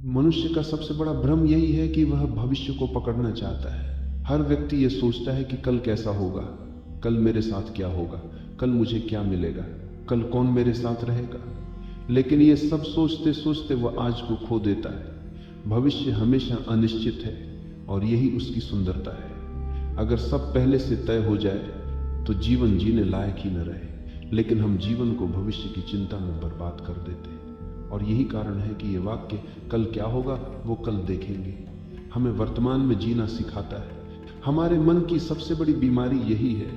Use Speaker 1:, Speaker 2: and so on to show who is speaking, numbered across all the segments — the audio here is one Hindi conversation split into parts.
Speaker 1: मनुष्य का सबसे बड़ा भ्रम यही है कि वह भविष्य को पकड़ना चाहता है। हर व्यक्ति यह सोचता है कि कल कैसा होगा, कल मेरे साथ क्या होगा, कल मुझे क्या मिलेगा, कल कौन मेरे साथ रहेगा। लेकिन ये सब सोचते सोचते वह आज को खो देता है। भविष्य हमेशा अनिश्चित है और यही उसकी सुंदरता है। अगर सब पहले से तय हो जाए तो जीवन जीने लायक ही न रहे, लेकिन हम जीवन को भविष्य की चिंता में बर्बाद कर देते हैं। और यही कारण है कि ये वाक्य कल क्या होगा वो कल देखेंगे हमें वर्तमान में जीना सिखाता है। हमारे मन की सबसे बड़ी बीमारी यही है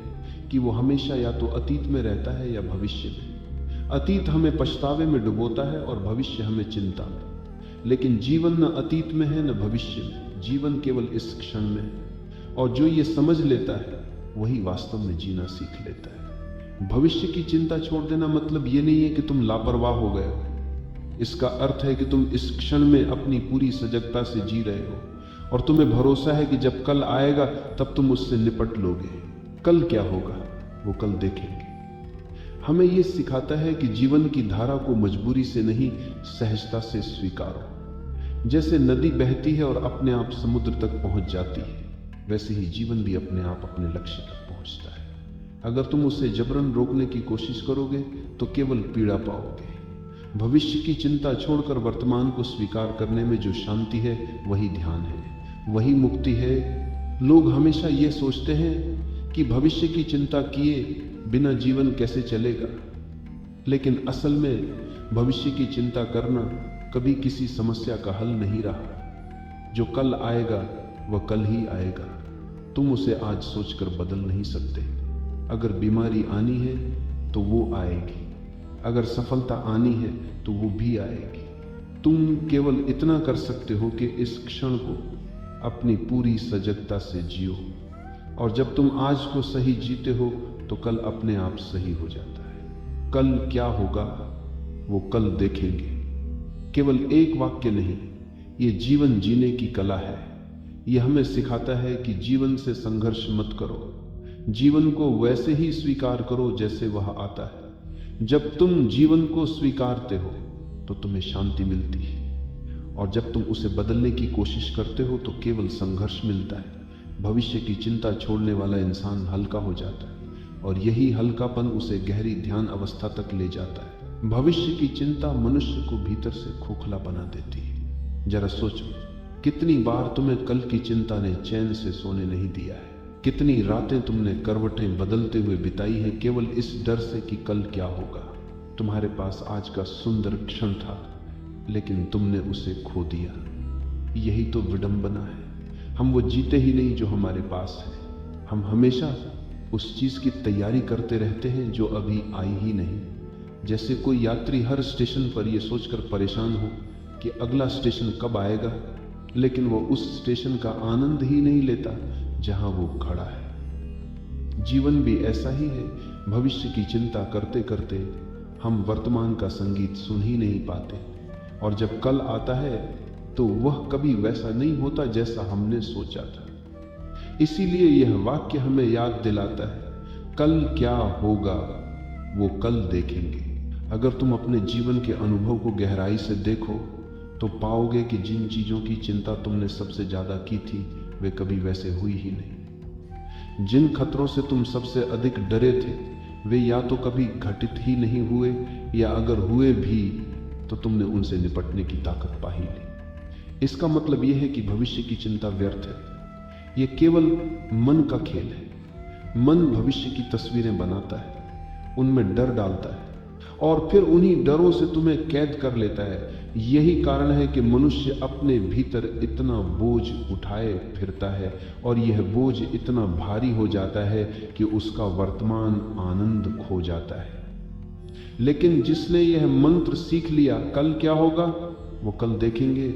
Speaker 1: कि वो हमेशा या तो अतीत में रहता है या भविष्य में। अतीत हमें पछतावे में डुबोता है और भविष्य हमें चिंता में। लेकिन जीवन न अतीत में है न भविष्य में, जीवन केवल इस क्षण में है। और जो ये समझ लेता है वही वास्तव में जीना सीख लेता है। भविष्य की चिंता छोड़ देना मतलब ये नहीं है कि तुम लापरवाह हो गए हो। इसका अर्थ है कि तुम इस क्षण में अपनी पूरी सजगता से जी रहे हो और तुम्हें भरोसा है कि जब कल आएगा तब तुम उससे निपट लोगे। कल क्या होगा वो कल देखेंगे। हमें यह सिखाता है कि जीवन की धारा को मजबूरी से नहीं, सहजता से स्वीकारो। जैसे नदी बहती है और अपने आप समुद्र तक पहुंच जाती है, वैसे ही जीवन भी अपने आप अपने लक्ष्य तक पहुंचता है। अगर तुम उसे जबरन रोकने की कोशिश करोगे तो केवल पीड़ा पाओगे। भविष्य की चिंता छोड़कर वर्तमान को स्वीकार करने में जो शांति है वही ध्यान है, वही मुक्ति है। लोग हमेशा ये सोचते हैं कि भविष्य की चिंता किए बिना जीवन कैसे चलेगा, लेकिन असल में भविष्य की चिंता करना कभी किसी समस्या का हल नहीं रहा। जो कल आएगा वह कल ही आएगा, तुम उसे आज सोचकर बदल नहीं सकते। अगर बीमारी आनी है तो वो आएगी, अगर सफलता आनी है तो वो भी आएगी। तुम केवल इतना कर सकते हो कि इस क्षण को अपनी पूरी सजगता से जियो, और जब तुम आज को सही जीते हो तो कल अपने आप सही हो जाता है। कल क्या होगा वो कल देखेंगे। केवल एक वाक्य नहीं, ये जीवन जीने की कला है। यह हमें सिखाता है कि जीवन से संघर्ष मत करो, जीवन को वैसे ही स्वीकार करो जैसे वह आता है। जब तुम जीवन को स्वीकारते हो तो तुम्हें शांति मिलती है, और जब तुम उसे बदलने की कोशिश करते हो तो केवल संघर्ष मिलता है। भविष्य की चिंता छोड़ने वाला इंसान हल्का हो जाता है, और यही हल्कापन उसे गहरी ध्यान अवस्था तक ले जाता है। भविष्य की चिंता मनुष्य को भीतर से खोखला बना देती है। जरा सोचो, कितनी बार तुम्हें कल की चिंता ने चैन से सोने नहीं दिया है। कितनी रातें तुमने करवटें बदलते हुए बिताई हैं केवल इस डर से कि कल क्या होगा। तुम्हारे पास आज का सुंदर क्षण था, लेकिन तुमने उसे खो दिया। यही तो विडंबना है। हम वो जीते ही नहीं जो हमारे पास है। हम हमेशा उस चीज की तैयारी करते रहते हैं जो अभी आई ही नहीं। जैसे कोई यात्री हर स्टेशन पर यह सोचकर परेशान हो कि अगला स्टेशन कब आएगा, लेकिन वो उस स्टेशन का आनंद ही नहीं लेता जहां वो खड़ा है। जीवन भी ऐसा ही है। भविष्य की चिंता करते करते हम वर्तमान का संगीत सुन ही नहीं पाते, और जब कल आता है तो वह कभी वैसा नहीं होता जैसा हमने सोचा था। इसीलिए यह वाक्य हमें याद दिलाता है, कल क्या होगा वो कल देखेंगे। अगर तुम अपने जीवन के अनुभव को गहराई से देखो तो पाओगे कि जिन चीजों की चिंता तुमने सबसे ज्यादा की थी वे कभी वैसे हुई ही नहीं। जिन खतरों से तुम सबसे अधिक डरे थे वे या तो कभी घटित ही नहीं हुए, या अगर हुए भी तो तुमने उनसे निपटने की ताकत पा ही ली। इसका मतलब यह है कि भविष्य की चिंता व्यर्थ है। यह केवल मन का खेल है। मन भविष्य की तस्वीरें बनाता है, उनमें डर डालता है और फिर उन्हीं डरों से तुम्हें कैद कर लेता है। यही कारण है कि मनुष्य अपने भीतर इतना बोझ उठाए फिरता है, और यह बोझ इतना भारी हो जाता है कि उसका वर्तमान आनंद खो जाता है। लेकिन जिसने यह मंत्र सीख लिया, कल क्या होगा वो कल देखेंगे,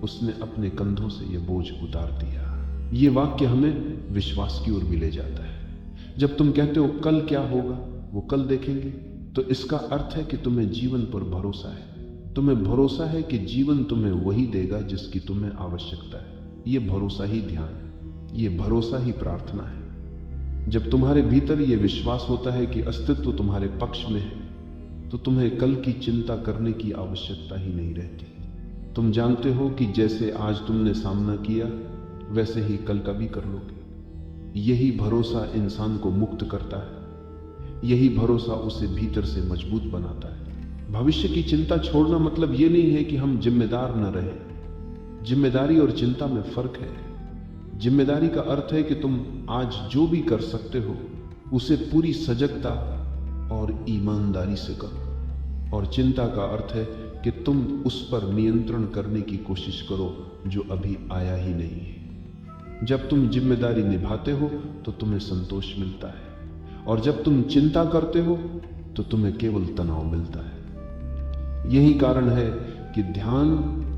Speaker 1: उसने अपने कंधों से यह बोझ उतार दिया। ये वाक्य हमें विश्वास की ओर भी ले जाता है। जब तुम कहते हो कल क्या होगा वो कल देखेंगे, तो इसका अर्थ है कि तुम्हें जीवन पर भरोसा है। तुम्हें भरोसा है कि जीवन तुम्हें वही देगा जिसकी तुम्हें आवश्यकता है। ये भरोसा ही ध्यान है, ये भरोसा ही प्रार्थना है। जब तुम्हारे भीतर ये विश्वास होता है कि अस्तित्व तुम्हारे पक्ष में है, तो तुम्हें कल की चिंता करने की आवश्यकता ही नहीं रहती। तुम जानते हो कि जैसे आज तुमने सामना किया वैसे ही कल का भी कर लोगे। यही भरोसा इंसान को मुक्त करता है, यही भरोसा उसे भीतर से मजबूत बनाता है। भविष्य की चिंता छोड़ना मतलब ये नहीं है कि हम जिम्मेदार न रहें। जिम्मेदारी और चिंता में फर्क है। जिम्मेदारी का अर्थ है कि तुम आज जो भी कर सकते हो उसे पूरी सजगता और ईमानदारी से करो, और चिंता का अर्थ है कि तुम उस पर नियंत्रण करने की कोशिश करो जो अभी आया ही नहीं है। जब तुम जिम्मेदारी निभाते हो तो तुम्हें संतोष मिलता है, और जब तुम चिंता करते हो तो तुम्हें केवल तनाव मिलता है। यही कारण है कि ध्यान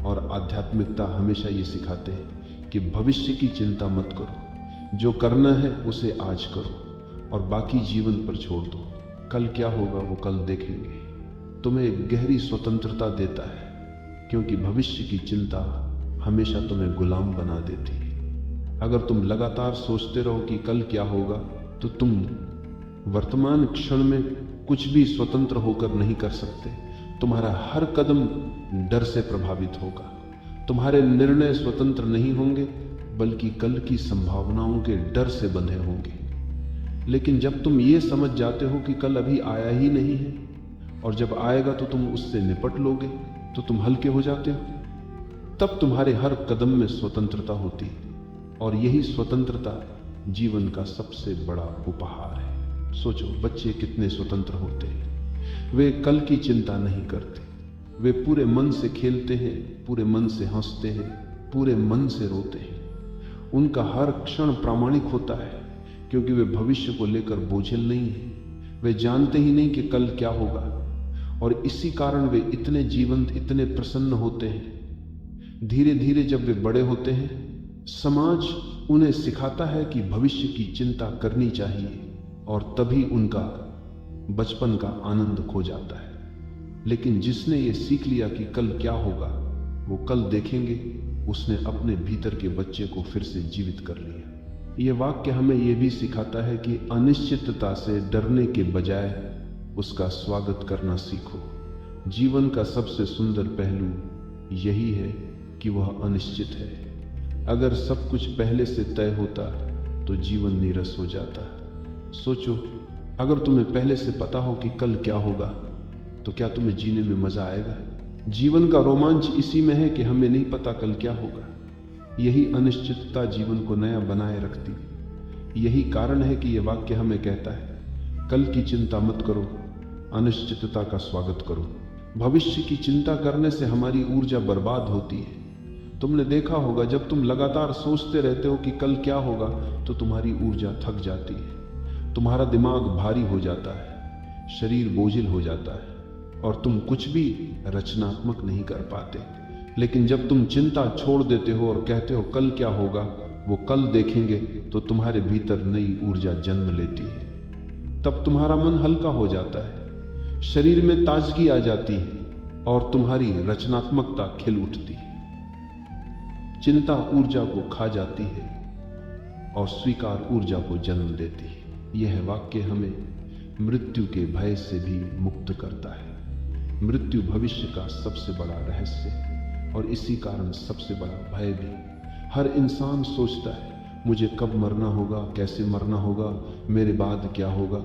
Speaker 1: और आध्यात्मिकता हमेशा ये सिखाते हैं कि भविष्य की चिंता मत करो, जो करना है उसे आज करो और बाकी जीवन पर छोड़ दो। कल क्या होगा वो कल देखेंगे। तुम्हें एक गहरी स्वतंत्रता देता है, क्योंकि भविष्य की चिंता हमेशा तुम्हें गुलाम बना देती है। अगर तुम लगातार सोचते रहो कि कल क्या होगा, तो तुम वर्तमान क्षण में कुछ भी स्वतंत्र होकर नहीं कर सकते। तुम्हारा हर कदम डर से प्रभावित होगा। तुम्हारे निर्णय स्वतंत्र नहीं होंगे, बल्कि कल की संभावनाओं के डर से बंधे होंगे। लेकिन जब तुम ये समझ जाते हो कि कल अभी आया ही नहीं है, और जब आएगा तो तुम उससे निपट लोगे, तो तुम हल्के हो जाते हो। तब तुम्हारे हर कदम में स्वतंत्रता होती है, और यही स्वतंत्रता जीवन का सबसे बड़ा उपहार है। सोचो, बच्चे कितने स्वतंत्र होते हैं। वे कल की चिंता नहीं करते। वे पूरे मन से खेलते हैं, पूरे मन से हंसते हैं, पूरे मन से रोते हैं। उनका हर क्षण प्रामाणिक होता है, क्योंकि वे भविष्य को लेकर बोझिल नहीं हैं। वे जानते ही नहीं कि कल क्या होगा, और इसी कारण वे इतने जीवंत, इतने प्रसन्न होते हैं। धीरे धीरे जब वे बड़े होते हैं, समाज उन्हें सिखाता है कि भविष्य की चिंता करनी चाहिए, और तभी उनका बचपन का आनंद खो जाता है। लेकिन जिसने ये सीख लिया कि कल क्या होगा वो कल देखेंगे, उसने अपने भीतर के बच्चे को फिर से जीवित कर लिया। ये वाक्य हमें यह भी सिखाता है कि अनिश्चितता से डरने के बजाय उसका स्वागत करना सीखो। जीवन का सबसे सुंदर पहलू यही है कि वह अनिश्चित है। अगर सब कुछ पहले से तय होता तो जीवन नीरस हो जाता। सोचो, अगर तुम्हें पहले से पता हो कि कल क्या होगा, तो क्या तुम्हें जीने में मजा आएगा? जीवन का रोमांच इसी में है कि हमें नहीं पता कल क्या होगा। यही अनिश्चितता जीवन को नया बनाए रखती है। यही कारण है कि यह वाक्य हमें कहता है, कल की चिंता मत करो, अनिश्चितता का स्वागत करो। भविष्य की चिंता करने से हमारी ऊर्जा बर्बाद होती है। तुमने देखा होगा, जब तुम लगातार सोचते रहते हो कि कल क्या होगा, तो तुम्हारी ऊर्जा थक जाती है, तुम्हारा दिमाग भारी हो जाता है, शरीर बोझिल हो जाता है, और तुम कुछ भी रचनात्मक नहीं कर पाते। लेकिन जब तुम चिंता छोड़ देते हो और कहते हो कल क्या होगा वो कल देखेंगे, तो तुम्हारे भीतर नई ऊर्जा जन्म लेती है। तब तुम्हारा मन हल्का हो जाता है, शरीर में ताजगी आ जाती है, और तुम्हारी रचनात्मकता खिल उठती है। चिंता ऊर्जा को खा जाती है और स्वीकार ऊर्जा को जन्म देती है। यह वाक्य हमें मृत्यु के भय से भी मुक्त करता है। मृत्यु भविष्य का सबसे बड़ा रहस्य है, और इसी कारण सबसे बड़ा भय भी। हर इंसान सोचता है, मुझे कब मरना होगा, कैसे मरना होगा, मेरे बाद क्या होगा।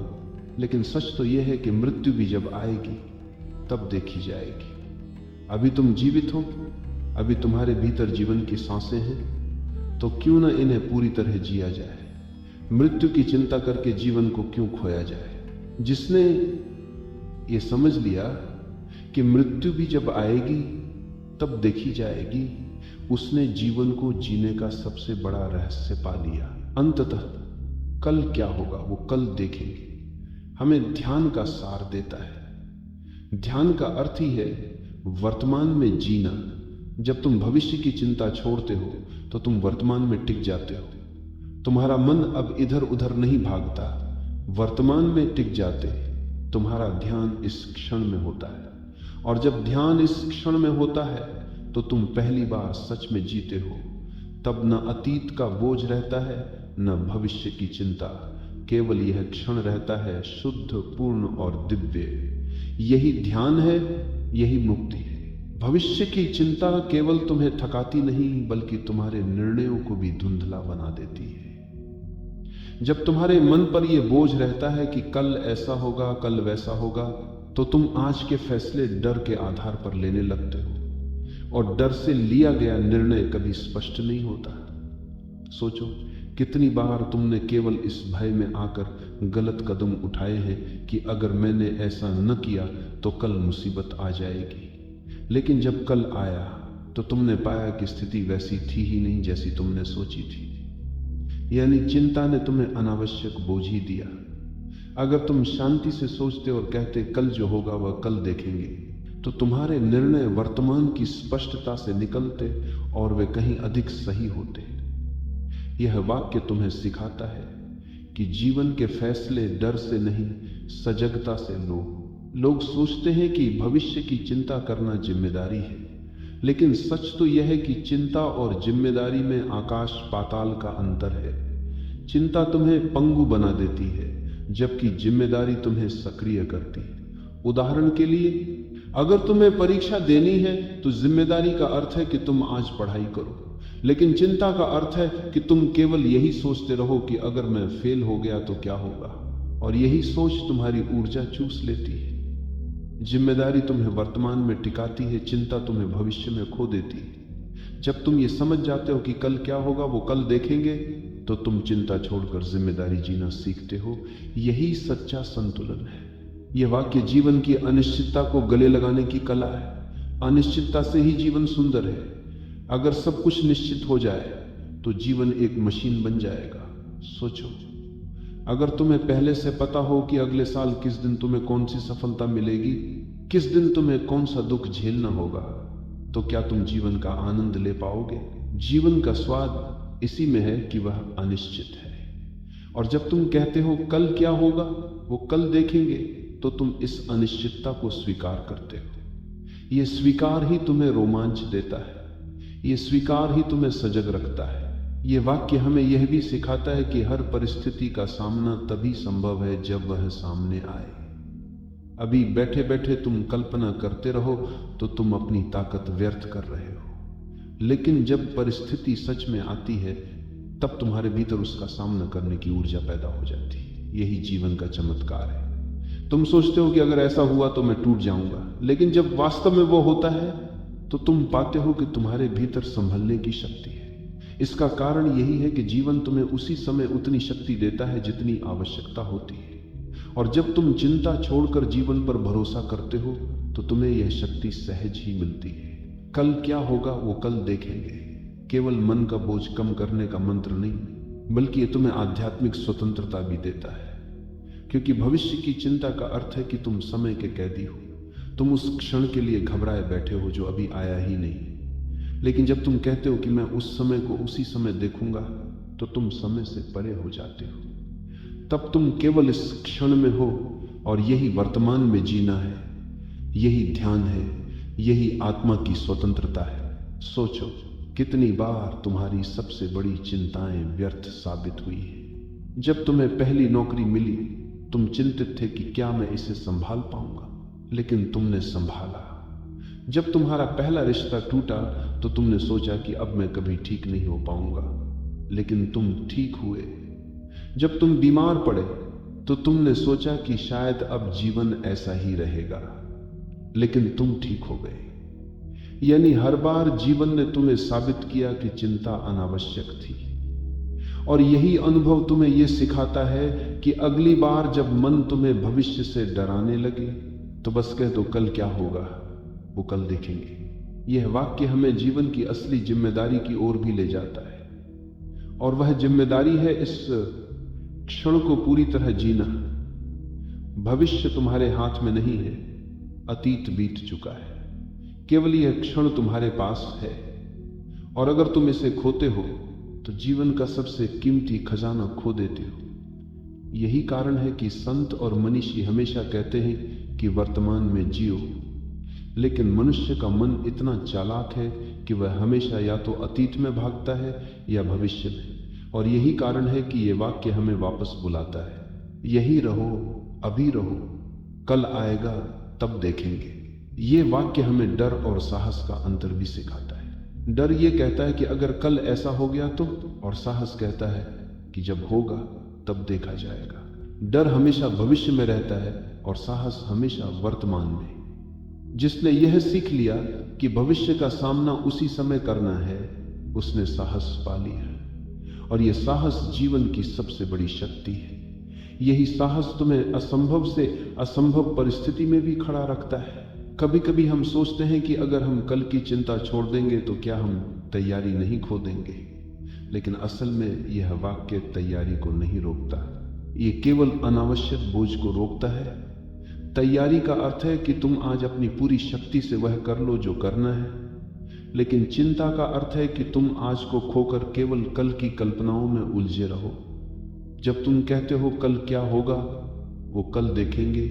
Speaker 1: लेकिन सच तो यह है कि मृत्यु भी जब आएगी तब देखी जाएगी। अभी तुम जीवित हो, अभी तुम्हारे भीतर जीवन की सांसें हैं, तो क्यों न इन्हें पूरी तरह जिया जाए। मृत्यु की चिंता करके जीवन को क्यों खोया जाए। जिसने ये समझ लिया कि मृत्यु भी जब आएगी तब देखी जाएगी, उसने जीवन को जीने का सबसे बड़ा रहस्य पा लिया। अंततः कल क्या होगा वो कल देखेंगे हमें ध्यान का सार देता है। ध्यान का अर्थ ही है वर्तमान में जीना। जब तुम भविष्य की चिंता छोड़ते हो तो तुम वर्तमान में टिक जाते हो। तुम्हारा मन अब इधर उधर नहीं भागता, वर्तमान में टिक जाते। तुम्हारा ध्यान इस क्षण में होता है, और जब ध्यान इस क्षण में होता है तो तुम पहली बार सच में जीते हो। तब न अतीत का बोझ रहता है, न भविष्य की चिंता। केवल यह क्षण रहता है शुद्ध, पूर्ण और दिव्य। यही ध्यान है, यही मुक्ति है। भविष्य की चिंता केवल तुम्हें थकाती नहीं बल्कि तुम्हारे निर्णयों को भी धुंधला बना देती है। जब तुम्हारे मन पर यह बोझ रहता है कि कल ऐसा होगा, कल वैसा होगा, तो तुम आज के फैसले डर के आधार पर लेने लगते हो और डर से लिया गया निर्णय कभी स्पष्ट नहीं होता। सोचो कितनी बार तुमने केवल इस भय में आकर गलत कदम उठाए हैं कि अगर मैंने ऐसा न किया तो कल मुसीबत आ जाएगी। लेकिन जब कल आया तो तुमने पाया कि स्थिति वैसी थी ही नहीं जैसी तुमने सोची थी। यानी चिंता ने तुम्हें अनावश्यक बोझ ही दिया। अगर तुम शांति से सोचते और कहते कल जो होगा वह कल देखेंगे, तो तुम्हारे निर्णय वर्तमान की स्पष्टता से निकलते और वे कहीं अधिक सही होते। यह वाक्य तुम्हें सिखाता है कि जीवन के फैसले डर से नहीं, सजगता से लो। लोग सोचते हैं कि भविष्य की चिंता करना जिम्मेदारी है, लेकिन सच तो यह है कि चिंता और जिम्मेदारी में आकाश पाताल का अंतर है। चिंता तुम्हें पंगु बना देती है, जबकि जिम्मेदारी तुम्हें सक्रिय करती है। उदाहरण के लिए, अगर तुम्हें परीक्षा देनी है तो जिम्मेदारी का अर्थ है कि तुम आज पढ़ाई करो, लेकिन चिंता का अर्थ है कि तुम केवल यही सोचते रहो कि अगर मैं फेल हो गया तो क्या होगा, और यही सोच तुम्हारी ऊर्जा चूस लेती है। जिम्मेदारी तुम्हें वर्तमान में टिकाती है, चिंता तुम्हें भविष्य में खो देती है। जब तुम ये समझ जाते हो कि कल क्या होगा वो कल देखेंगे, तो तुम चिंता छोड़कर जिम्मेदारी जीना सीखते हो। यही सच्चा संतुलन है। यह वाक्य जीवन की अनिश्चितता को गले लगाने की कला है। अनिश्चितता से ही जीवन सुंदर है। अगर सब कुछ निश्चित हो जाए तो जीवन एक मशीन बन जाएगा। सोचो, अगर तुम्हें पहले से पता हो कि अगले साल किस दिन तुम्हें कौन सी सफलता मिलेगी, किस दिन तुम्हें कौन सा दुख झेलना होगा, तो क्या तुम जीवन का आनंद ले पाओगे? जीवन का स्वाद इसी में है कि वह अनिश्चित है। और जब तुम कहते हो कल क्या होगा वो कल देखेंगे, तो तुम इस अनिश्चितता को स्वीकार करते हो। यह स्वीकार ही तुम्हें रोमांच देता है। यह स्वीकार ही तुम्हें सजग रखता है। ये वाक्य हमें यह भी सिखाता है कि हर परिस्थिति का सामना तभी संभव है जब वह सामने आए। अभी बैठे बैठे तुम कल्पना करते रहो तो तुम अपनी ताकत व्यर्थ कर रहे हो, लेकिन जब परिस्थिति सच में आती है तब तुम्हारे भीतर उसका सामना करने की ऊर्जा पैदा हो जाती है। यही जीवन का चमत्कार है। तुम सोचते हो कि अगर ऐसा हुआ तो मैं टूट जाऊंगा, लेकिन जब वास्तव में वो होता है तो तुम पाते हो कि तुम्हारे भीतर संभलने की शक्ति है। इसका कारण यही है कि जीवन तुम्हें उसी समय उतनी शक्ति देता है जितनी आवश्यकता होती है। और जब तुम चिंता छोड़कर जीवन पर भरोसा करते हो तो तुम्हें यह शक्ति सहज ही मिलती है। कल क्या होगा वो कल देखेंगे केवल मन का बोझ कम करने का मंत्र नहीं, बल्कि ये तुम्हें आध्यात्मिक स्वतंत्रता भी देता है। क्योंकि भविष्य की चिंता का अर्थ है कि तुम समय के कैदी हो। तुम उस क्षण के लिए घबराए बैठे हो जो अभी आया ही नहीं। लेकिन जब तुम कहते हो कि मैं उस समय को उसी समय देखूंगा, तो तुम समय से परे हो जाते हो। तब तुम केवल इस क्षण में हो और यही वर्तमान में जीना है। यही ध्यान है, यही आत्मा की स्वतंत्रता है। सोचो कितनी बार तुम्हारी सबसे बड़ी चिंताएं व्यर्थ साबित हुई है। जब तुम्हें पहली नौकरी मिली, तुम चिंतित थे कि क्या मैं इसे संभाल पाऊंगा, लेकिन तुमने संभाला। जब तुम्हारा पहला रिश्ता टूटा तो तुमने सोचा कि अब मैं कभी ठीक नहीं हो पाऊंगा, लेकिन तुम ठीक हुए। जब तुम बीमार पड़े तो तुमने सोचा कि शायद अब जीवन ऐसा ही रहेगा, लेकिन तुम ठीक हो गए। यानी हर बार जीवन ने तुम्हें साबित किया कि चिंता अनावश्यक थी। और यही अनुभव तुम्हें यह सिखाता है कि अगली बार जब मन तुम्हें भविष्य से डराने लगे तो बस कह दो कल क्या होगा वो कल देखेंगे। यह वाक्य हमें जीवन की असली जिम्मेदारी की ओर भी ले जाता है, और वह जिम्मेदारी है इस क्षण को पूरी तरह जीना। भविष्य तुम्हारे हाथ में नहीं है, अतीत बीत चुका है, केवल यह क्षण तुम्हारे पास है। और अगर तुम इसे खोते हो तो जीवन का सबसे कीमती खजाना खो देते हो। यही कारण है कि संत और मनीषी हमेशा कहते हैं कि वर्तमान में जियो, लेकिन मनुष्य का मन इतना चालाक है कि वह हमेशा या तो अतीत में भागता है या भविष्य में। और यही कारण है कि यह वाक्य हमें वापस बुलाता है, यही रहो, अभी रहो, कल आएगा तब देखेंगे। ये वाक्य हमें डर और साहस का अंतर भी सिखाता है। डर ये कहता है कि अगर कल ऐसा हो गया तो, और साहस कहता है कि जब होगा तब देखा जाएगा। डर हमेशा भविष्य में रहता है और साहस हमेशा वर्तमान में। जिसने यह सीख लिया कि भविष्य का सामना उसी समय करना है, उसने साहस पा लिया। और यह साहस जीवन की सबसे बड़ी शक्ति है। यही साहस तुम्हें असंभव से असंभव परिस्थिति में भी खड़ा रखता है। कभी कभी हम सोचते हैं कि अगर हम कल की चिंता छोड़ देंगे तो क्या हम तैयारी नहीं खो देंगे, लेकिन असल में यह वाक्य तैयारी को नहीं रोकता, ये केवल अनावश्यक बोझ को रोकता है। तैयारी का अर्थ है कि तुम आज अपनी पूरी शक्ति से वह कर लो जो करना है, लेकिन चिंता का अर्थ है कि तुम आज को खोकर केवल कल की कल्पनाओं में उलझे रहो। जब तुम कहते हो कल क्या होगा, वो कल देखेंगे,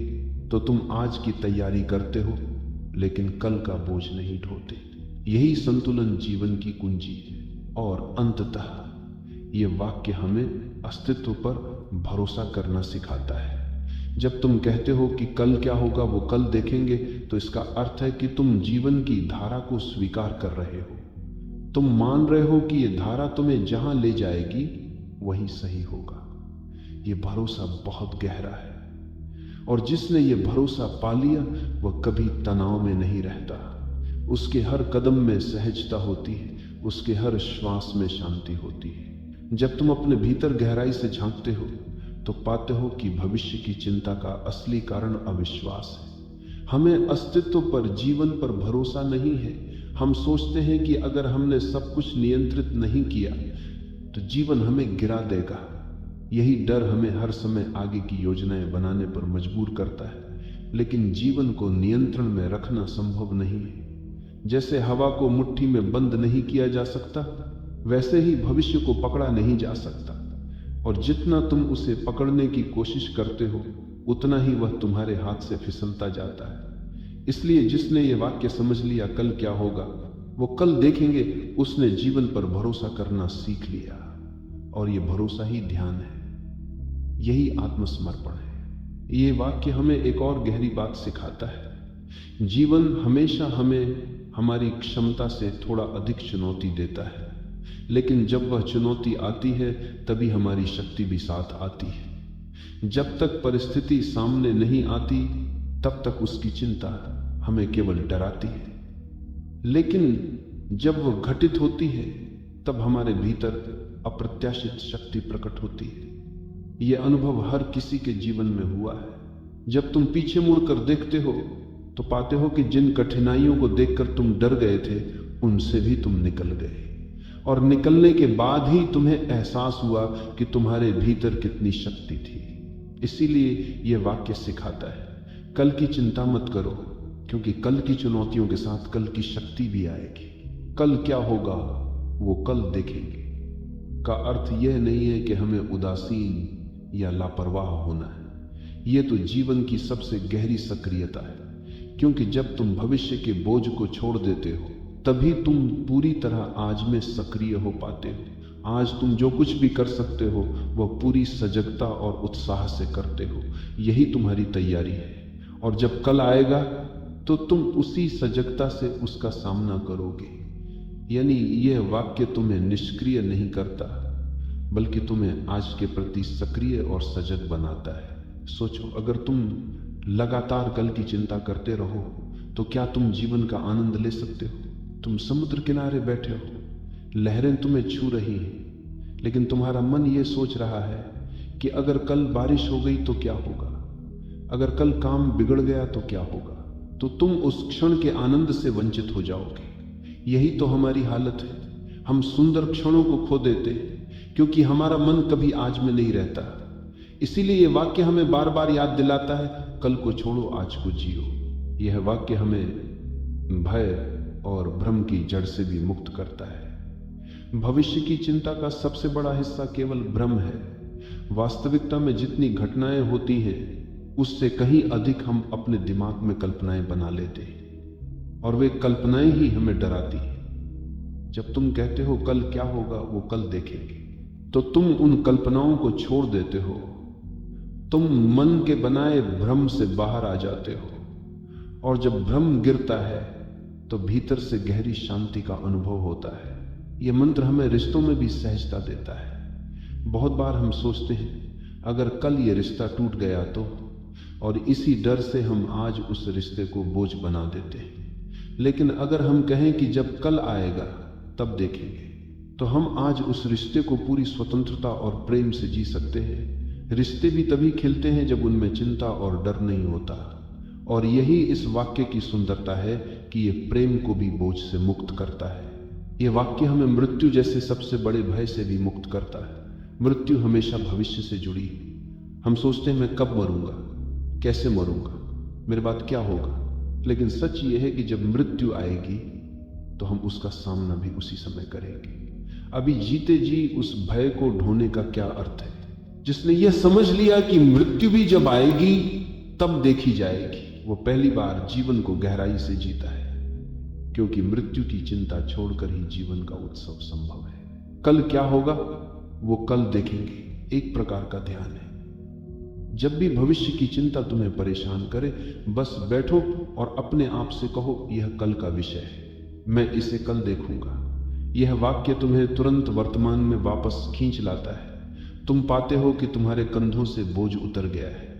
Speaker 1: तो तुम आज की तैयारी करते हो लेकिन कल का बोझ नहीं ढोते। यही संतुलन जीवन की कुंजी है। और अंततः ये वाक्य हमें अस्तित्व पर भरोसा करना सिखाता है। जब तुम कहते हो कि कल क्या होगा वो कल देखेंगे, तो इसका अर्थ है कि तुम जीवन की धारा को स्वीकार कर रहे हो। तुम मान रहे हो कि ये धारा तुम्हें जहां ले जाएगी वही सही होगा। ये भरोसा बहुत गहरा है, और जिसने ये भरोसा पा लिया वह कभी तनाव में नहीं रहता। उसके हर कदम में सहजता होती है, उसके हर श्वास में शांति होती है। जब तुम अपने भीतर गहराई से झांकते हो तो पाते हो कि भविष्य की चिंता का असली कारण अविश्वास है। हमें अस्तित्व पर, जीवन पर भरोसा नहीं है। हम सोचते हैं कि अगर हमने सब कुछ नियंत्रित नहीं किया तो जीवन हमें गिरा देगा। यही डर हमें हर समय आगे की योजनाएं बनाने पर मजबूर करता है, लेकिन जीवन को नियंत्रण में रखना संभव नहीं है। जैसे हवा को मुट्ठी में बंद नहीं किया जा सकता, वैसे ही भविष्य को पकड़ा नहीं जा सकता। और जितना तुम उसे पकड़ने की कोशिश करते हो, उतना ही वह तुम्हारे हाथ से फिसलता जाता है। इसलिए जिसने ये वाक्य समझ लिया कल क्या होगा वो कल देखेंगे, उसने जीवन पर भरोसा करना सीख लिया। और ये भरोसा ही ध्यान है, यही आत्मसमर्पण है। ये वाक्य हमें एक और गहरी बात सिखाता है। जीवन हमेशा हमें हमारी क्षमता से थोड़ा अधिक चुनौती देता है, लेकिन जब वह चुनौती आती है तभी हमारी शक्ति भी साथ आती है। जब तक परिस्थिति सामने नहीं आती तब तक उसकी चिंता हमें केवल डराती है, लेकिन जब वह घटित होती है तब हमारे भीतर अप्रत्याशित शक्ति प्रकट होती है। यह अनुभव हर किसी के जीवन में हुआ है। जब तुम पीछे मुड़कर देखते हो तो पाते हो कि जिन कठिनाइयों को देखकर तुम डर गए थे, उनसे भी तुम निकल गए, और निकलने के बाद ही तुम्हें एहसास हुआ कि तुम्हारे भीतर कितनी शक्ति थी। इसीलिए यह वाक्य सिखाता है, कल की चिंता मत करो, क्योंकि कल की चुनौतियों के साथ कल की शक्ति भी आएगी। कल क्या होगा वो कल देखेंगे का अर्थ यह नहीं है कि हमें उदासीन या लापरवाह होना है। यह तो जीवन की सबसे गहरी सक्रियता है, क्योंकि जब तुम भविष्य के बोझ को छोड़ देते हो तभी तुम पूरी तरह आज में सक्रिय हो पाते हो। आज तुम जो कुछ भी कर सकते हो वह पूरी सजगता और उत्साह से करते हो। यही तुम्हारी तैयारी है, और जब कल आएगा तो तुम उसी सजगता से उसका सामना करोगे। यानी यह वाक्य तुम्हें निष्क्रिय नहीं करता, बल्कि तुम्हें आज के प्रति सक्रिय और सजग बनाता है। सोचो, अगर तुम लगातार कल की चिंता करते रहो तो क्या तुम जीवन का आनंद ले सकते हो? तुम समुद्र किनारे बैठे हो, लहरें तुम्हें छू रही हैं, लेकिन तुम्हारा मन ये सोच रहा है कि अगर कल बारिश हो गई तो क्या होगा, अगर कल काम बिगड़ गया तो क्या होगा, तो तुम उस क्षण के आनंद से वंचित हो जाओगे। यही तो हमारी हालत है। हम सुंदर क्षणों को खो देते हैं क्योंकि हमारा मन कभी आज में नहीं रहता। इसीलिए यह वाक्य हमें बार बार याद दिलाता है, कल को छोड़ो, आज को जियो। यह वाक्य हमें भय और भ्रम की जड़ से भी मुक्त करता है। भविष्य की चिंता का सबसे बड़ा हिस्सा केवल भ्रम है। वास्तविकता में जितनी घटनाएं होती हैं उससे कहीं अधिक हम अपने दिमाग में कल्पनाएं बना लेते हैं, और वे कल्पनाएं ही हमें डराती हैं। जब तुम कहते हो कल क्या होगा वो कल देखेंगे, तो तुम उन कल्पनाओं को छोड़ देते हो। तुम मन के बनाए भ्रम से बाहर आ जाते हो और जब भ्रम गिरता है तो भीतर से गहरी शांति का अनुभव होता है। यह मंत्र हमें रिश्तों में भी सहजता देता है। बहुत बार हम सोचते हैं अगर कल ये रिश्ता टूट गया तो, और इसी डर से हम आज उस रिश्ते को बोझ बना देते हैं। लेकिन अगर हम कहें कि जब कल आएगा तब देखेंगे, तो हम आज उस रिश्ते को पूरी स्वतंत्रता और प्रेम से जी सकते हैं। रिश्ते भी तभी खिलते हैं जब उनमें चिंता और डर नहीं होता। और यही इस वाक्य की सुंदरता है कि ये प्रेम को भी बोझ से मुक्त करता है। ये वाक्य हमें मृत्यु जैसे सबसे बड़े भय से भी मुक्त करता है। मृत्यु हमेशा भविष्य से जुड़ी। हम सोचते हैं मैं कब मरूंगा, कैसे मरूंगा, मेरे बाद क्या होगा। लेकिन सच ये है कि जब मृत्यु आएगी तो हम उसका सामना भी उसी समय करेंगे। अभी जीते जी उस भय को ढोने का क्या अर्थ है। जिसने यह समझ लिया कि मृत्यु भी जब आएगी तब देखी जाएगी, वो पहली बार जीवन को गहराई से जीता है। क्योंकि मृत्यु की चिंता छोड़कर ही जीवन का उत्सव संभव है। कल क्या होगा वो कल देखेंगे, एक प्रकार का ध्यान है। जब भी भविष्य की चिंता तुम्हें परेशान करे, बस बैठो और अपने आप से कहो यह कल का विषय है, मैं इसे कल देखूंगा। यह वाक्य तुम्हें तुरंत वर्तमान में वापस खींच लाता है। तुम पाते हो कि तुम्हारे कंधों से बोझ उतर गया है।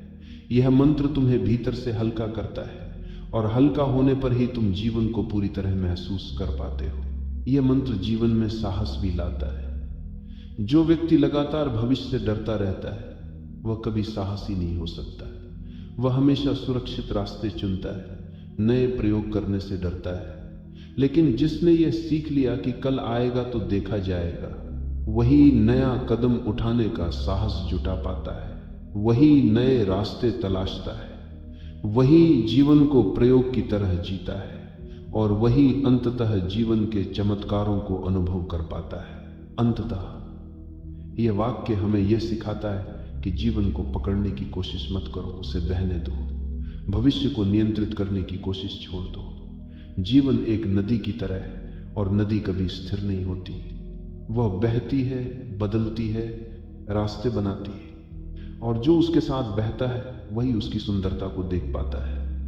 Speaker 1: यह मंत्र तुम्हें भीतर से हल्का करता है, और हल्का होने पर ही तुम जीवन को पूरी तरह महसूस कर पाते हो। यह मंत्र जीवन में साहस भी लाता है। जो व्यक्ति लगातार भविष्य से डरता रहता है वह कभी साहसी नहीं हो सकता। वह हमेशा सुरक्षित रास्ते चुनता है, नए प्रयोग करने से डरता है। लेकिन जिसने यह सीख लिया कि कल आएगा तो देखा जाएगा, वही नया कदम उठाने का साहस जुटा पाता है, वही नए रास्ते तलाशता है, वही जीवन को प्रयोग की तरह जीता है, और वही अंततः जीवन के चमत्कारों को अनुभव कर पाता है। अंततः यह वाक्य हमें यह सिखाता है कि जीवन को पकड़ने की कोशिश मत करो, उसे बहने दो। भविष्य को नियंत्रित करने की कोशिश छोड़ दो। जीवन एक नदी की तरह है, और नदी कभी स्थिर नहीं होती। वह बहती है, बदलती है, रास्ते बनाती है, और जो उसके साथ बहता है वही उसकी सुंदरता को देख पाता है।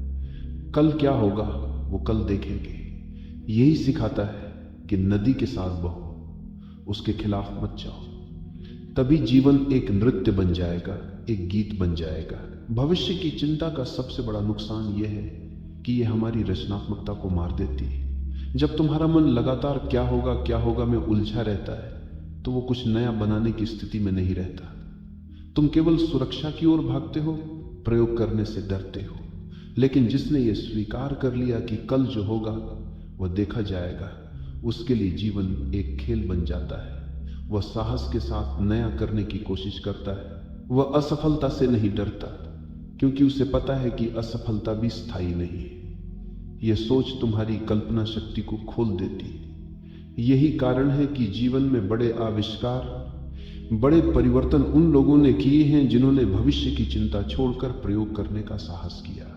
Speaker 1: कल क्या होगा वो कल देखेंगे। यही सिखाता है कि नदी के साथ बहो, उसके खिलाफ मत जाओ। तभी जीवन एक नृत्य बन जाएगा, एक गीत बन जाएगा। भविष्य की चिंता का सबसे बड़ा नुकसान यह है कि यह हमारी रचनात्मकता को मार देती है। जब तुम्हारा मन लगातार क्या होगा में उलझा रहता है, तो वो कुछ नया बनाने की स्थिति में नहीं रहता। तुम केवल सुरक्षा की ओर भागते हो, प्रयोग करने से डरते हो। लेकिन जिसने ये स्वीकार कर लिया कि कल जो होगा वह देखा जाएगा, उसके लिए जीवन एक खेल बन जाता है। वह साहस के साथ नया करने की कोशिश करता है। वह असफलता से नहीं डरता, क्योंकि उसे पता है कि असफलता भी स्थायी नहीं है। यह सोच तुम्हारी कल्पना शक्ति को खोल देती है। यही कारण है कि जीवन में बड़े आविष्कार, बड़े परिवर्तन उन लोगों ने किए हैं जिन्होंने भविष्य की चिंता छोड़कर प्रयोग करने का साहस किया।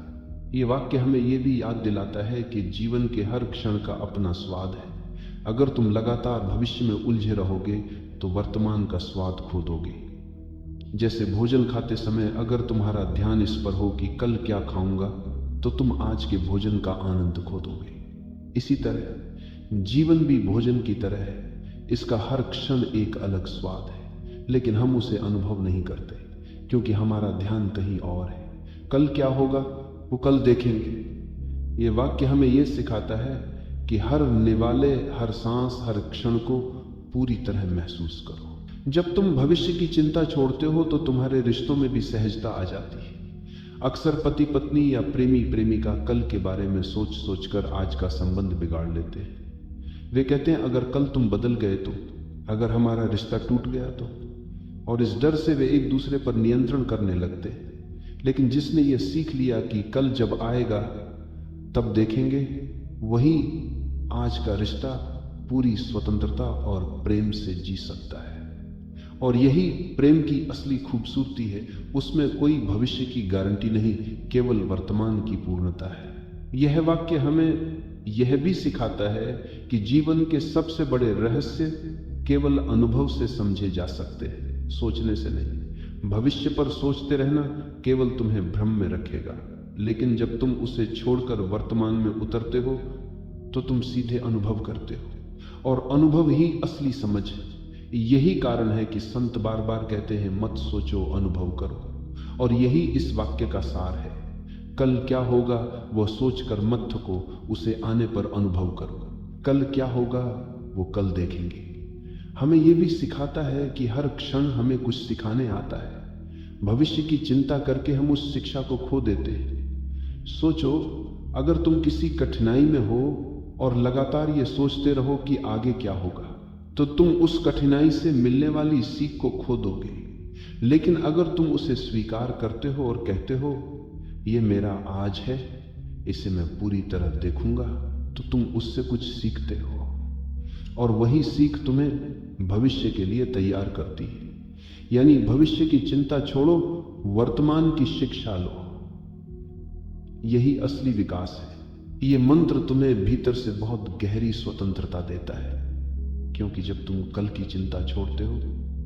Speaker 1: ये वाक्य हमें यह भी याद दिलाता है कि जीवन के हर क्षण का अपना स्वाद है। अगर तुम लगातार भविष्य में उलझे रहोगे तो वर्तमान का स्वाद खो दोगे। जैसे भोजन खाते समय अगर तुम्हारा ध्यान इस पर हो कि कल क्या खाऊंगा, तो तुम आज के भोजन का आनंद खो दोगे। इसी तरह जीवन भी भोजन की तरह है। इसका हर क्षण एक अलग स्वाद है, लेकिन हम उसे अनुभव नहीं करते क्योंकि हमारा ध्यान कहीं और है। कल क्या होगा वो कल देखेंगे। ये वाक्य हमें यह सिखाता है कि हर निवाले, हर सांस, हर क्षण को पूरी तरह महसूस करो। जब तुम भविष्य की चिंता छोड़ते हो तो तुम्हारे रिश्तों में भी सहजता आ जाती है। अक्सर पति पत्नी या प्रेमी प्रेमिका कल के बारे में सोच सोचकर आज का संबंध बिगाड़ लेते हैं। वे कहते हैं अगर कल तुम बदल गए तो, अगर हमारा रिश्ता टूट गया तो, और इस डर से वे एक दूसरे पर नियंत्रण करने लगते हैं। लेकिन जिसने ये सीख लिया कि कल जब आएगा तब देखेंगे, वही आज का रिश्ता पूरी स्वतंत्रता और प्रेम से जी सकता है। और यही प्रेम की असली खूबसूरती है। उसमें कोई भविष्य की गारंटी नहीं, केवल वर्तमान की पूर्णता है। यह वाक्य हमें यह भी सिखाता है कि जीवन के सबसे बड़े रहस्य केवल अनुभव से समझे जा सकते हैं, सोचने से नहीं। भविष्य पर सोचते रहना केवल तुम्हें भ्रम में रखेगा, लेकिन जब तुम उसे छोड़कर वर्तमान में उतरते हो तो तुम सीधे अनुभव करते हो, और अनुभव ही असली समझ है। यही कारण है कि संत बार बार कहते हैं मत सोचो, अनुभव करो, और यही इस वाक्य का सार है। कल क्या होगा वह सोचकर मत थको, उसे आने पर अनुभव करो। कल क्या होगा वो कल देखेंगे। हमें यह भी सिखाता है कि हर क्षण हमें कुछ सिखाने आता है। भविष्य की चिंता करके हम उस शिक्षा को खो देते हैं। सोचो, अगर तुम किसी कठिनाई में हो और लगातार ये सोचते रहो कि आगे क्या होगा, तो तुम उस कठिनाई से मिलने वाली सीख को खो दोगे। लेकिन अगर तुम उसे स्वीकार करते हो और कहते हो ये मेरा आज है, इसे मैं पूरी तरह देखूंगा, तो तुम उससे कुछ सीखते हो, और वही सीख तुम्हें भविष्य के लिए तैयार करती है। यानी भविष्य की चिंता छोड़ो, वर्तमान की शिक्षा लो। यही असली विकास है। ये मंत्र तुम्हें भीतर से बहुत गहरी स्वतंत्रता देता है, क्योंकि जब तुम कल की चिंता छोड़ते हो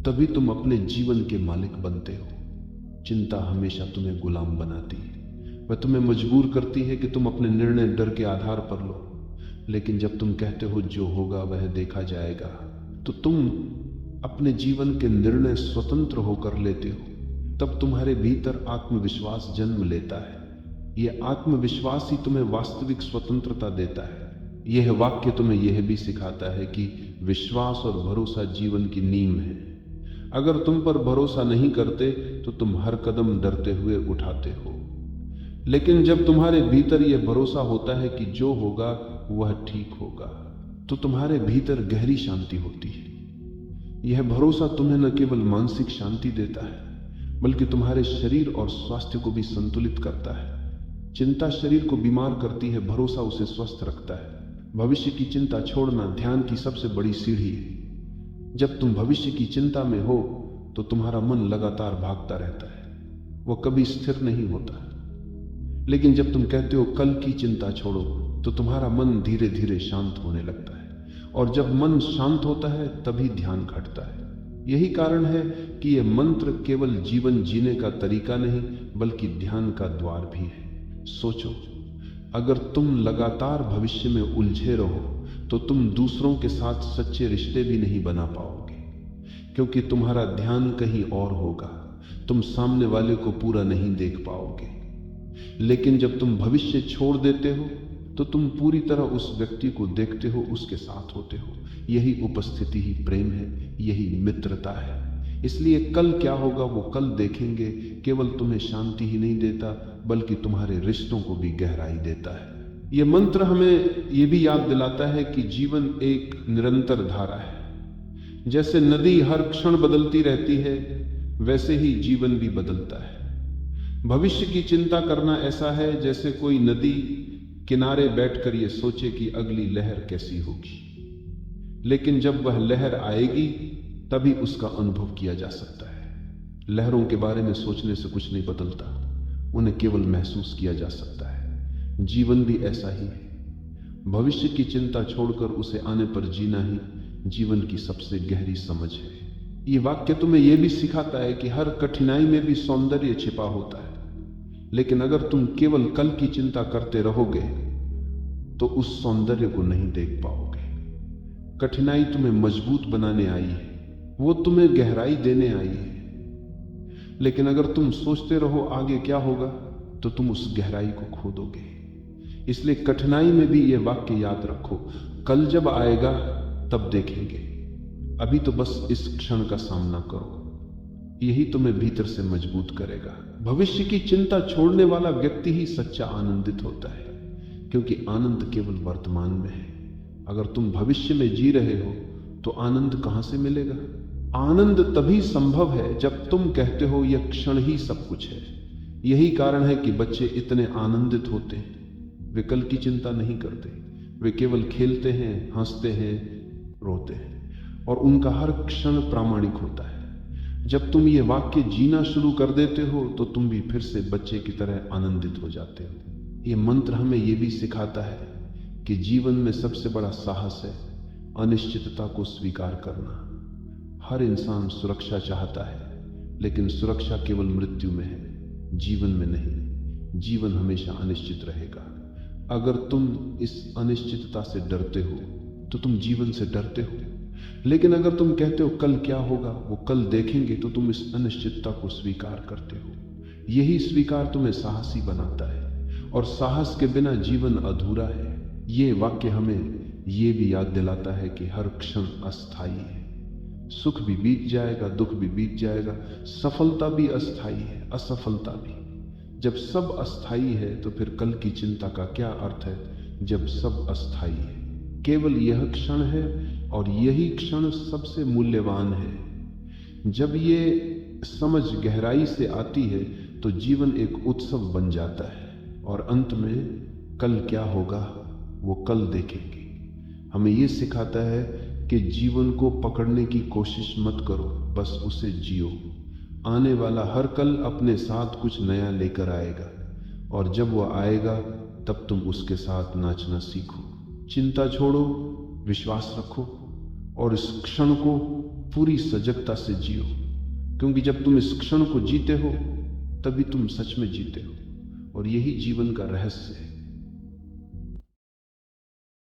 Speaker 1: तभी तुम अपने जीवन के मालिक बनते हो। चिंता हमेशा तुम्हें गुलाम बनाती है। वह तुम्हें मजबूर करती है कि तुम अपने निर्णय डर के आधार पर लो। लेकिन जब तुम कहते हो जो होगा वह देखा जाएगा, तो तुम अपने जीवन के निर्णय स्वतंत्र होकर लेते हो। तब तुम्हारे भीतर आत्मविश्वास जन्म लेता है। यह आत्मविश्वास ही तुम्हें वास्तविक स्वतंत्रता देता है। यह वाक्य तुम्हें यह भी सिखाता है कि विश्वास और भरोसा जीवन की नींव है। अगर तुम पर भरोसा नहीं करते तो तुम हर कदम डरते हुए उठाते हो। लेकिन जब तुम्हारे भीतर यह भरोसा होता है कि जो होगा वह ठीक होगा, तो तुम्हारे भीतर गहरी शांति होती है। यह भरोसा तुम्हें न केवल मानसिक शांति देता है, बल्कि तुम्हारे शरीर और स्वास्थ्य को भी संतुलित करता है। चिंता शरीर को बीमार करती है, भरोसा उसे स्वस्थ रखता है। भविष्य की चिंता छोड़ना ध्यान की सबसे बड़ी सीढ़ी है। जब तुम भविष्य की चिंता में हो तो तुम्हारा मन लगातार भागता रहता है, वह कभी स्थिर नहीं होता। लेकिन जब तुम कहते हो कल की चिंता छोड़ो, तो तुम्हारा मन धीरे धीरे शांत होने लगता है, और जब मन शांत होता है तभी ध्यान घटता है। यही कारण है कि यह मंत्र केवल जीवन जीने का तरीका नहीं, बल्कि ध्यान का द्वार भी है। सोचो, अगर तुम लगातार भविष्य में उलझे रहो तो तुम दूसरों के साथ सच्चे रिश्ते भी नहीं बना पाओगे, क्योंकि तुम्हारा ध्यान कहीं और होगा। तुम सामने वाले को पूरा नहीं देख पाओगे। लेकिन जब तुम भविष्य छोड़ देते हो तो तुम पूरी तरह उस व्यक्ति को देखते हो, उसके साथ होते हो। यही उपस्थिति ही प्रेम है, यही मित्रता है। इसलिए कल क्या होगा वो कल देखेंगे केवल तुम्हें शांति ही नहीं देता, बल्कि तुम्हारे रिश्तों को भी गहराई देता है। यह मंत्र हमें यह भी याद दिलाता है कि जीवन एक निरंतर धारा है। जैसे नदी हर क्षण बदलती रहती है, वैसे ही जीवन भी बदलता है। भविष्य की चिंता करना ऐसा है जैसे कोई नदी किनारे बैठकर ये सोचे कि अगली लहर कैसी होगी। लेकिन जब वह लहर आएगी तभी उसका अनुभव किया जा सकता है। लहरों के बारे में सोचने से कुछ नहीं बदलता, उन्हें केवल महसूस किया जा सकता है। जीवन भी ऐसा ही है। भविष्य की चिंता छोड़कर उसे आने पर जीना ही जीवन की सबसे गहरी समझ है। ये वाक्य तुम्हें यह भी सिखाता है कि हर कठिनाई में भी सौंदर्य छिपा होता है। लेकिन अगर तुम केवल कल की चिंता करते रहोगे तो उस सौंदर्य को नहीं देख पाओगे। कठिनाई तुम्हें मजबूत बनाने आई है, वो तुम्हें गहराई देने आई है। लेकिन अगर तुम सोचते रहो आगे क्या होगा, तो तुम उस गहराई को खो दोगे। इसलिए कठिनाई में भी यह वाक्य याद रखो, कल जब आएगा तब देखेंगे, अभी तो बस इस क्षण का सामना करो। यही तुम्हें भीतर से मजबूत करेगा। भविष्य की चिंता छोड़ने वाला व्यक्ति ही सच्चा आनंदित होता है, क्योंकि आनंद केवल वर्तमान में है। अगर तुम भविष्य में जी रहे हो तो आनंद कहां से मिलेगा? आनंद तभी संभव है जब तुम कहते हो यह क्षण ही सब कुछ है। यही कारण है कि बच्चे इतने आनंदित होते हैं। वे कल की चिंता नहीं करते, वे केवल खेलते हैं, हंसते हैं, रोते हैं, और उनका हर क्षण प्रामाणिक होता है। जब तुम ये वाक्य जीना शुरू कर देते हो तो तुम भी फिर से बच्चे की तरह आनंदित हो जाते हो। ये मंत्र हमें यह भी सिखाता है कि जीवन में सबसे बड़ा साहस है अनिश्चितता को स्वीकार करना। हर इंसान सुरक्षा चाहता है, लेकिन सुरक्षा केवल मृत्यु में है, जीवन में नहीं। जीवन हमेशा अनिश्चित रहेगा। अगर तुम इस अनिश्चितता से डरते हो तो तुम जीवन से डरते हो। लेकिन अगर तुम कहते हो कल क्या होगा, वो कल देखेंगे, तो तुम इस अनिश्चितता को स्वीकार करते हो। यही स्वीकार तुम्हें साहसी बनाता है, और साहस के बिना जीवन अधूरा है। ये वाक्य हमें ये भी याद दिलाता है कि हर क्षण अस्थाई है। सुख भी बीत जाएगा, दुख भी बीत जाएगा, सफलता भी अस्थाई है, असफलता भी। जब सब अस्थाई है तो फिर कल की चिंता का क्या अर्थ है, जब सब अस्थाई है। केवल यह क्षण है, और यही क्षण सबसे मूल्यवान है। जब ये समझ गहराई से आती है तो जीवन एक उत्सव बन जाता है, और अंत में कल क्या होगा वो कल देखेंगे। हमें ये सिखाता है कि जीवन को पकड़ने की कोशिश मत करो, बस उसे जियो। आने वाला हर कल अपने साथ कुछ नया लेकर आएगा, और जब वह आएगा तब तुम उसके साथ नाचना सीखो। चिंता छोड़ो, विश्वास रखो, और इस क्षण को पूरी सजगता से जियो। क्योंकि जब तुम इस क्षण को जीते हो तभी तुम सच में जीते हो, और यही जीवन का रहस्य है।